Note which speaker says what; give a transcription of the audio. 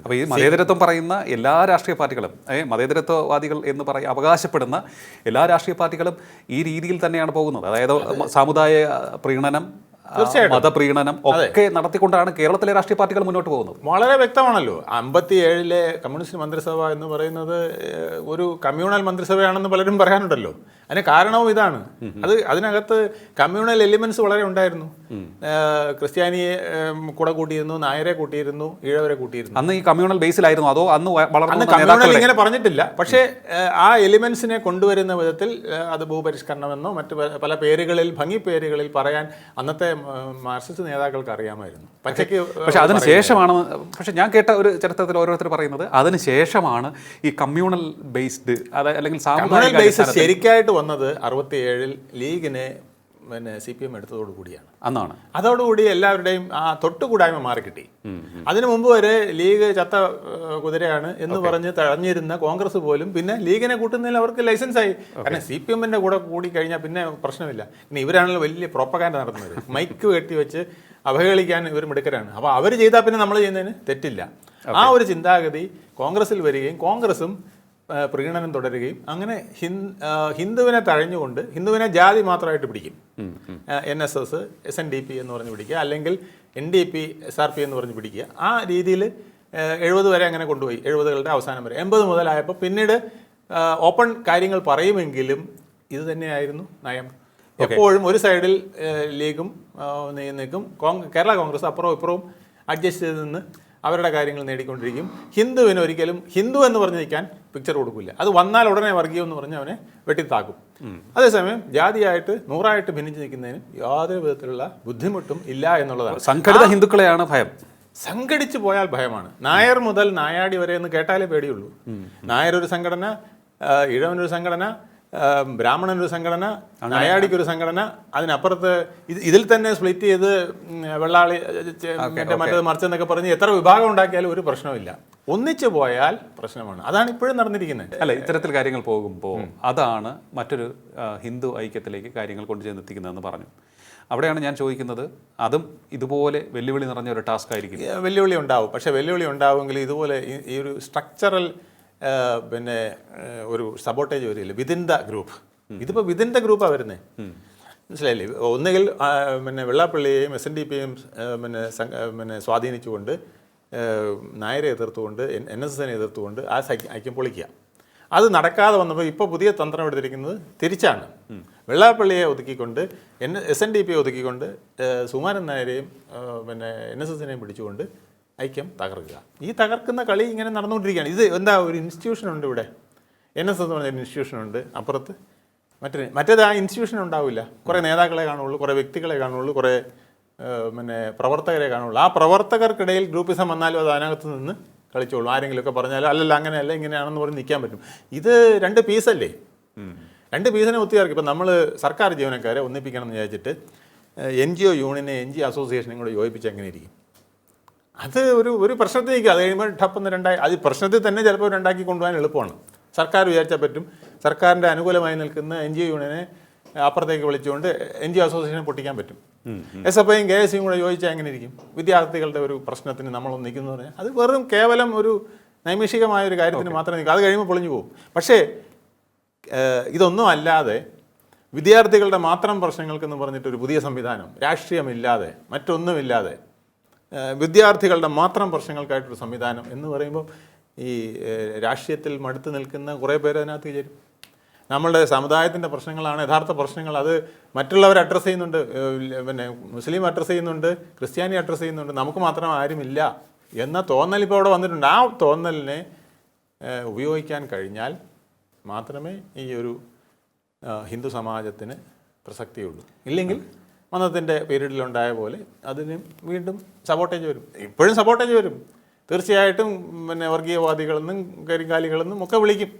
Speaker 1: അപ്പോൾ ഈ മതേതരത്വം പറയുന്ന എല്ലാ രാഷ്ട്രീയ പാർട്ടികളും മതേതരത്വവാദികൾ എന്ന് അവകാശപ്പെടുന്ന എല്ലാ രാഷ്ട്രീയ പാർട്ടികളും ഈ രീതിയിൽ തന്നെയാണ് പോകുന്നത്. അതായത് സാമുദായ പ്രീണനം, മതപ്രീണനം ഒക്കെ നടത്തിക്കൊണ്ടാണ് കേരളത്തിലെ രാഷ്ട്രീയ പാർട്ടികൾ മുന്നോട്ട് പോകുന്നത്.
Speaker 2: വളരെ വ്യക്തമാണല്ലോ. 57-ലെ കമ്മ്യൂണിസ്റ്റ് മന്ത്രിസഭ എന്ന് പറയുന്നത് ഒരു കമ്മ്യൂണൽ മന്ത്രിസഭയാണെന്ന് പലരും പറയാനുണ്ടല്ലോ. അതിന് കാരണവും ഇതാണ്. അതിനകത്ത് കമ്മ്യൂണൽ എലിമെന്റ്സ് വളരെ ഉണ്ടായിരുന്നു. ക്രിസ്ത്യാനിയെ കൂടെ കൂട്ടിയിരുന്നു, നായരെ കൂട്ടിയിരുന്നു, ഈഴവരെ കൂട്ടിയിരുന്നു.
Speaker 1: അന്ന് ഈ കമ്മ്യൂണൽ ബേസിലായിരുന്നു അതോ
Speaker 2: അന്ന് കമ്മ്യൂണൽ ഇങ്ങനെ പറഞ്ഞിട്ടില്ല. പക്ഷേ ആ എലിമെന്റ്സിനെ കൊണ്ടുവരുന്ന വിധത്തിൽ അത് ഭൂപരിഷ്കരണമെന്നോ മറ്റു പല പേരുകളിൽ, ഭംഗി പേരുകളിൽ പറയാൻ അന്നത്തെ മാർക്സിസ്റ്റ് നേതാക്കൾക്ക് അറിയാമായിരുന്നു.
Speaker 1: പക്ഷെ അതിനുശേഷമാണ്, പക്ഷെ ഞാൻ കേട്ട ഒരു ചരിത്രത്തിൽ ഓരോരുത്തർ പറയുന്നത് അതിനുശേഷമാണ് ഈ കമ്മ്യൂണൽ ബേസ്ഡ് അല്ലെങ്കിൽ
Speaker 2: കമ്മ്യൂണൽ ബേസ് ശരിക്കായിട്ട് വന്നത് 67-ൽ ലീഗിനെ CPM എടുത്തതോടു കൂടിയാണ്.
Speaker 1: അന്നാണ്
Speaker 2: അതോടുകൂടി എല്ലാവരുടെയും ആ തൊട്ടുകൂടായ്മ മാറിക്കിട്ടി. അതിനു മുമ്പ് വരെ ലീഗ് ചത്ത കുതിരയാണ് എന്ന് പറഞ്ഞ് തഴഞ്ഞിരുന്ന കോൺഗ്രസ് പോലും പിന്നെ ലീഗിനെ കൂട്ടുന്നതിൽ അവർക്ക് ലൈസൻസ് ആയി. കാരണം CPM-ന്റെ കൂടെ കൂടി കഴിഞ്ഞാൽ പിന്നെ പ്രശ്നമില്ല. പിന്നെ ഇവരാണല്ലോ വലിയ പ്രോപ്പഗാൻഡ നടത്തുന്നത്. മൈക്ക് കെട്ടിവെച്ച് അവഹേളിക്കാൻ ഇവർ മിടുക്കരാണ്. അപ്പോൾ അവർ ചെയ്താൽ പിന്നെ നമ്മൾ ചെയ്യുന്നതിന് തെറ്റില്ല. ആ ഒരു ചിന്താഗതി കോൺഗ്രസിൽ വരികയും കോൺഗ്രസും പ്രീണനം തുടരുകയും അങ്ങനെ ഹിന്ദുവിനെ തഴഞ്ഞുകൊണ്ട് ഹിന്ദുവിനെ ജാതി മാത്രമായിട്ട് പിടിക്കും. NSS, SNDP എന്ന് പറഞ്ഞ് പിടിക്കുക, അല്ലെങ്കിൽ NDP, SRP എന്ന് പറഞ്ഞ് പിടിക്കുക. ആ രീതിയിൽ 70 വരെ അങ്ങനെ കൊണ്ടുപോയി. 70-കളുടെ അവസാനം വരെ 80 മുതലായപ്പോൾ പിന്നീട് ഓപ്പൺ കാര്യങ്ങൾ പറയുമെങ്കിലും ഇത് തന്നെയായിരുന്നു നയം. എപ്പോഴും ഒരു സൈഡിൽ ലീഗും നിൽക്കും, കേരള കോൺഗ്രസ് അപ്പുറവും ഇപ്പുറവും അഡ്ജസ്റ്റ് ചെയ്ത് നിന്ന് അവരുടെ കാര്യങ്ങൾ നേടിക്കൊണ്ടിരിക്കും. ഹിന്ദുവിന് ഒരിക്കലും ഹിന്ദു എന്ന് പറഞ്ഞ് നിൽക്കാൻ പിക്ചർ കൊടുക്കില്ല. അത് വന്നാൽ ഉടനെ വർഗീയം എന്ന് പറഞ്ഞ് അവനെ വെട്ടിത്താക്കും. അതേസമയം ജാതിയായിട്ട് 100ആയിട്ട് ഭിന്നിച്ച് നിൽക്കുന്നതിന് യാതൊരു വിധത്തിലുള്ള ബുദ്ധിമുട്ടും ഇല്ല എന്നുള്ളതാണ്.
Speaker 1: സംഘടിത ഹിന്ദുക്കളെയാണ് ഭയം.
Speaker 2: സംഘടിച്ചു പോയാൽ ഭയമാണ്. നായർ മുതൽ നായാടി വരെ എന്ന് കേട്ടാലേ പേടിയുള്ളൂ. നായർ ഒരു സംഘടന, ഇഴവനൊരു സംഘടന, ബ്രാഹ്മണനൊരു സംഘടന, നായാടിക്കൊരു സംഘടന, അതിനപ്പുറത്ത് ഇതിൽ തന്നെ സ്പ്ലിറ്റ് ചെയ്ത് വെള്ളാളി മറ്റേത് മറിച്ചെന്നൊക്കെ പറഞ്ഞ് എത്ര വിഭാഗം ഉണ്ടാക്കിയാലും ഒരു പ്രശ്നമില്ല. ഒന്നിച്ചു പോയാൽ പ്രശ്നമാണ്. അതാണ് ഇപ്പോഴും നടന്നിരിക്കുന്നത്.
Speaker 1: അല്ല, ഇത്തരത്തിൽ കാര്യങ്ങൾ പോകുമ്പോൾ അതാണ് മറ്റൊരു ഹിന്ദു ഐക്യത്തിലേക്ക് കാര്യങ്ങൾ കൊണ്ടുചെന്നെത്തിക്കുന്നതെന്ന് പറഞ്ഞു. അവിടെയാണ് ഞാൻ ചോദിക്കുന്നത്, അതും ഇതുപോലെ വെല്ലുവിളി നിറഞ്ഞ ഒരു ടാസ്ക് ആയിരിക്കും.
Speaker 2: വെല്ലുവിളി ഉണ്ടാവും. പക്ഷേ വെല്ലുവിളി ഉണ്ടാവുമെങ്കിൽ ഇതുപോലെ ഈ ഒരു സ്ട്രക്ചറൽ പിന്നെ ഒരു സബോട്ടേജ് വരില്ല വിതിൻ ദ ഗ്രൂപ്പ്. ഇതിപ്പോൾ വിതിൻ ദ ഗ്രൂപ്പാണ് വരുന്നത്, മനസ്സിലായില്ലേ? ഒന്നുകിൽ പിന്നെ വെള്ളാപ്പള്ളിയെയും SNDP-യെയും പിന്നെ സ്വാധീനിച്ചുകൊണ്ട് നായരെ എതിർത്തുകൊണ്ട് NSS-നെ എതിർത്തുകൊണ്ട് ആ ഐക്യം പൊളിക്കുക. അത് നടക്കാതെ വന്നപ്പോൾ ഇപ്പോൾ പുതിയ തന്ത്രം എടുത്തിരിക്കുന്നത് തിരിച്ചാണ്. വെള്ളാപ്പള്ളിയെ ഒതുക്കിക്കൊണ്ട് SNDP-യെ ഒതുക്കിക്കൊണ്ട് സുകുമാരൻ നായരെയും പിന്നെ NSS-നെയും പിടിച്ചുകൊണ്ട് ഐക്യം തകർക്കുക. ഈ തകർക്കുന്ന കളി ഇങ്ങനെ നടന്നുകൊണ്ടിരിക്കുകയാണ്. ഇത് എന്താ, ഒരു ഇൻസ്റ്റിറ്റ്യൂഷൻ ഉണ്ട് ഇവിടെ, NSS എന്ന് പറഞ്ഞൊരു ഇൻസ്റ്റിറ്റ്യൂഷൻ ഉണ്ട്. അപ്പുറത്ത് മറ്റേത് ആ ഇൻസ്റ്റിറ്റ്യൂഷൻ ഉണ്ടാവില്ല. കുറേ നേതാക്കളെ കാണുള്ളൂ, കുറേ വ്യക്തികളെ കാണുള്ളൂ, കുറേ പിന്നെ പ്രവർത്തകരെ കാണുള്ളൂ. ആ പ്രവർത്തകർക്കിടയിൽ ഗ്രൂപ്പിസം വന്നാലും അത് അതിനകത്ത് നിന്ന് കളിച്ചോളൂ. ആരെങ്കിലുമൊക്കെ പറഞ്ഞാലും അല്ലല്ല അങ്ങനെയല്ല ഇങ്ങനെയാണെന്ന് പറഞ്ഞ് നിൽക്കാൻ പറ്റും. ഇത് 2 പീസല്ലേ, 2 പീസിനെ ഒത്തുചേർക്കും. ഇപ്പം നമ്മൾ സർക്കാർ ജീവനക്കാരെ ഒന്നിപ്പിക്കണം എന്ന് വിചാരിച്ചിട്ട് NGO യൂണിയനെ NGO അസോസിയേഷനും കൂടെ യോജിപ്പിച്ച് എങ്ങനെ ഇരിക്കും? അത് ഒരു പ്രശ്നത്തിൽ നിൽക്കുക. അത് കഴിയുമ്പോൾ ടപ്പെന്ന് അത് പ്രശ്നത്തിൽ തന്നെ ചിലപ്പോൾ രണ്ടാക്കി കൊണ്ടുപോകാൻ എളുപ്പമാണ്. സർക്കാർ വിചാരിച്ചാൽ പറ്റും. സർക്കാരിൻ്റെ അനുകൂലമായി നിൽക്കുന്ന NGO യൂണിയനെ അപ്പുറത്തേക്ക് വിളിച്ചുകൊണ്ട് NGO അസോസിയേഷനെ പൊട്ടിക്കാൻ പറ്റും. SFIയും KSയും കൂടെ യോജിച്ചാൽ എങ്ങനെ ഇരിക്കും? വിദ്യാർത്ഥികളുടെ ഒരു പ്രശ്നത്തിന് നമ്മളൊന്ന് നിൽക്കുന്നു പറഞ്ഞാൽ അത് വെറും കേവലം ഒരു നൈമിഷികമായ ഒരു കാര്യത്തിന് മാത്രമേ നിൽക്കും. അത് കഴിയുമ്പോൾ പൊളിഞ്ഞു പോകും. പക്ഷേ ഇതൊന്നും അല്ലാതെ വിദ്യാർത്ഥികളുടെ മാത്രം പ്രശ്നങ്ങൾക്കെന്ന് പറഞ്ഞിട്ടൊരു പുതിയ സംവിധാനം, രാഷ്ട്രീയമില്ലാതെ മറ്റൊന്നുമില്ലാതെ വിദ്യാർത്ഥികളുടെ മാത്രം പ്രശ്നങ്ങൾക്കായിട്ടൊരു സംവിധാനം എന്ന് പറയുമ്പോൾ ഈ രാഷ്ട്രീയത്തിൽ മടുത്ത് നിൽക്കുന്ന കുറേ പേര് അതിനകത്ത് ചേരും. നമ്മളുടെ സമുദായത്തിൻ്റെ പ്രശ്നങ്ങളാണ് യഥാർത്ഥ പ്രശ്നങ്ങൾ. അത് മറ്റുള്ളവർ അഡ്രസ്സ് ചെയ്യുന്നുണ്ട്, പിന്നെ മുസ്ലിം അഡ്രസ്സ് ചെയ്യുന്നുണ്ട്, ക്രിസ്ത്യാനി അഡ്രസ്സ് ചെയ്യുന്നുണ്ട്, നമുക്ക് മാത്രം ആരുമില്ല എന്ന തോന്നൽ ഇപ്പോൾ അവിടെ വന്നിട്ടുണ്ട്. ആ തോന്നലിനെ ഉപയോഗിക്കാൻ കഴിഞ്ഞാൽ മാത്രമേ ഈ ഒരു ഹിന്ദു സമാജത്തിന് പ്രസക്തിയുള്ളൂ. ഇല്ലെങ്കിൽ മതത്തിൻ്റെ പീരീഡിലുണ്ടായ പോലെ അതിന് വീണ്ടും സബോട്ടേജ് വരും. ഇപ്പോഴും സബോട്ടേജ് വരും തീർച്ചയായിട്ടും. പിന്നെ വർഗീയവാദികളെന്നും കരിങ്കാലികളെന്നും ഒക്കെ വിളിക്കും.